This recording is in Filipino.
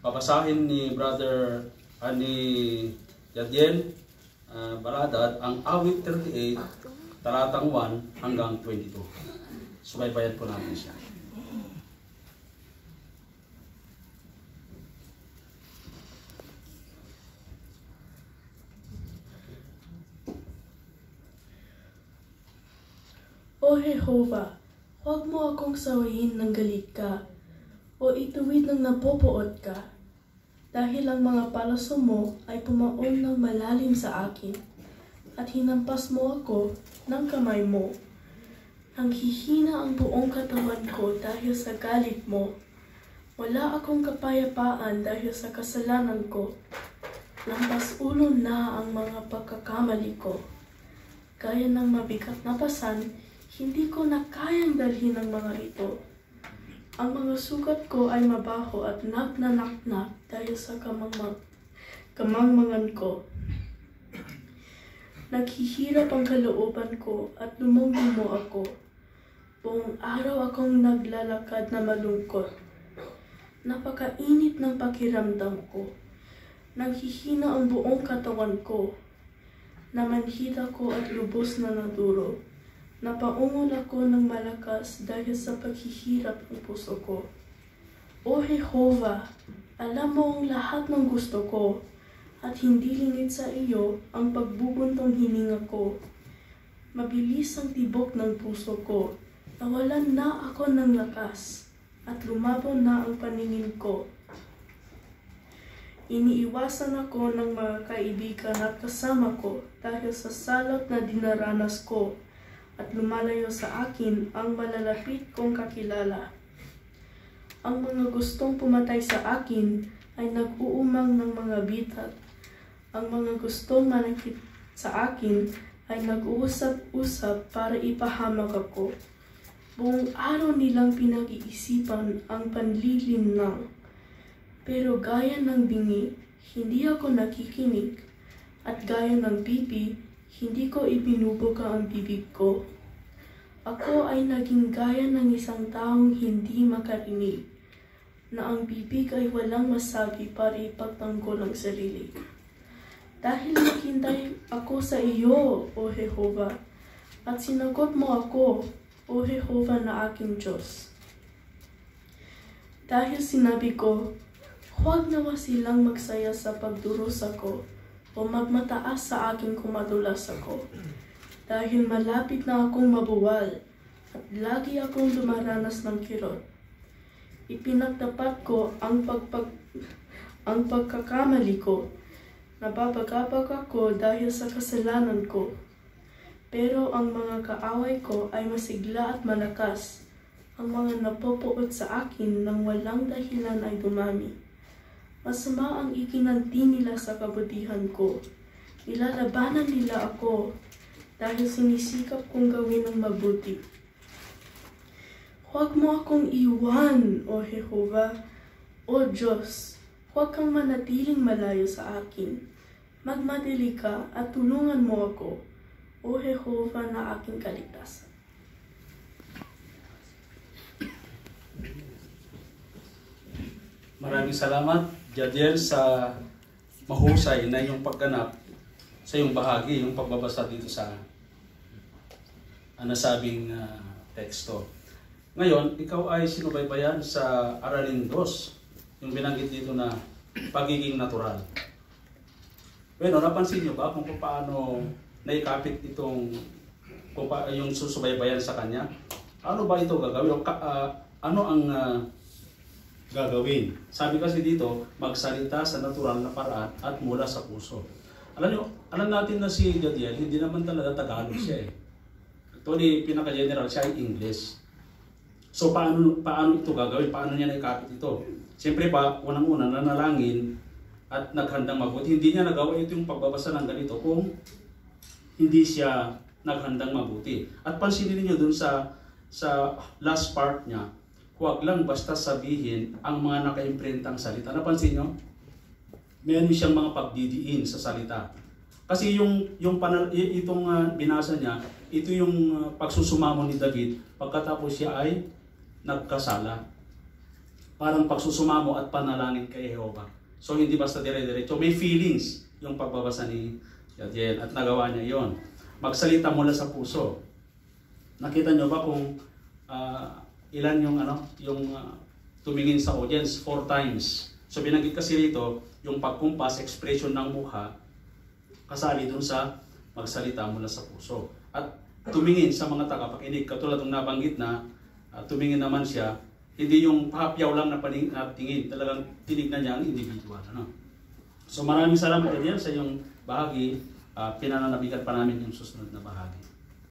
Babasahin ni Brother ni Jadiel Baladad ang awit 38, talatang 1 hanggang 22. Subaybayan po natin siya. O Jehovah, huwag mo akong sawayin ng galit ka, o ituwid ng napopoot ka, dahil ang mga palaso mo ay pumaon ng malalim sa akin, at hinampas mo ako ng kamay mo. Nanghihina ang buong katawan ko dahil sa galit mo. Wala akong kapayapaan dahil sa kasalanan ko. Lampas ulo na ang mga pagkakamali ko. Gaya ng mabigat na pasan, hindi ko na kayang dalhin ang mga ito. Ang mga sugat ko ay mabaho at nagnanaknak dahil sa kamangmangan ko. Naghihirap ang kalooban ko at lumumumo ako. Buong araw akong naglalakad na malungkot. Napakainit ng pakiramdam ko. Naghihina ang buong katawan ko. Namanhid ako at lubos na naduro. Napaungol ako ng malakas dahil sa paghihirap ng puso ko. O Jehovah, alam mo ang lahat ng gusto ko, at hindi lingid sa iyo ang pagbubuntong hininga ko. Mabilis ang tibok ng puso ko, nawalan na ako ng lakas, at lumabo na ang paningin ko. Iniiwasan ako ng mga kaibigan at kasama ko dahil sa salot na dinaranas ko, at lumalayo sa akin ang malalapit kong kakilala. Ang mga gustong pumatay sa akin ay nag-uumang ng mga bitat. Ang mga gustong manakit sa akin ay nag-uusap-usap para ipahamak ako. Buong araw nilang pinag-iisipan ang panlilinlang. Pero gaya ng bingi, hindi ako nakikinig, at gaya ng pipi, hindi ko ibinubuga ang bibig ko. Ako ay naging gaya ng isang taong hindi makarinig, na ang bibig ay walang masabi para ipagtanggol ang sarili. Dahil naghintay ako sa iyo, O Jehovah, at sinagot mo ako, O Jehovah na aking Diyos. Dahil sinabi ko, huwag nawa silang magsaya sa pagdurusa ko, o magmataas sa akin kung madulas ako. Dahil malapit na akong mabuwal, at lagi akong dumaranas ng kirot. Ipinagtapat ko ang pagkakamali ko. Nababagabag ako dahil sa kasalanan ko. Pero ang mga kaaway ko ay masigla at malakas. Ang mga napopoot sa akin nang walang dahilan ay dumami. Masama ang ikinanti nila sa kabutihan ko. Nilalabanan nila ako dahil sinisikap kong gawin ang mabuti. Huwag mo akong iwan, O Jehovah, O Diyos. Huwag kang manatiling malayo sa akin. Magmadali ka at tulungan mo ako, O Jehovah na aking kaligtasan. Maraming salamat, Jadiel, sa mahusay na yung pagganap sa yung bahagi, yung pagbabasa dito sa nasabing teksto. Ngayon, ikaw ay sinubaybayan sa Aralin 2, yung binanggit dito na pagiging natural. Bueno, napansin nyo ba kung paano naikapit itong yung susubaybayan sa kanya? Ano ba ito gagawin? Ano ang gagawin? Sabi kasi dito, magsalita sa natural na paraan at mula sa puso. Alam natin na si Jadiel, hindi naman talaga Tagalog siya eh. Actually, pinaka-general siya ay English. So paano ito gagawin? Paano niya naikapit ito? Siyempre pa, unang-una nanalangin at naghandang mabuti. Hindi niya nagawa ito yung pagbabasa ng ganito kung hindi siya naghandang mabuti. At pansinin niyo dun sa last part niya, huwag lang basta sabihin ang mga naka-imprintang salita. Napansin niyo? Meron siyang mga pagdidiin sa salita. Kasi itong binasa niya, ito yung pagsusumamo ni David pagkatapos siya ay nagkasala. parang pagsusumamo at panalangin kay Jehovah. So hindi basta dire-diretso, may feelings yung pagbabasa ni Jadiel at nagawa niya yon. Magsalita mula sa puso. Nakita niyo ba kung ilan yung tumingin sa audience? 4 times. So binanggit kasi rito yung pagkumpas, expression ng mukha, kasali dun sa magsalita mula sa puso. At tumingin sa mga tagapakinig, katulad ng nabanggit na tumingin naman siya, hindi yung pahapyaw lang na tingin, talagang tinignan niya ang individual. So maraming salamat din sa iyong bahagi, pinananabigan pa namin yung susunod na bahagi.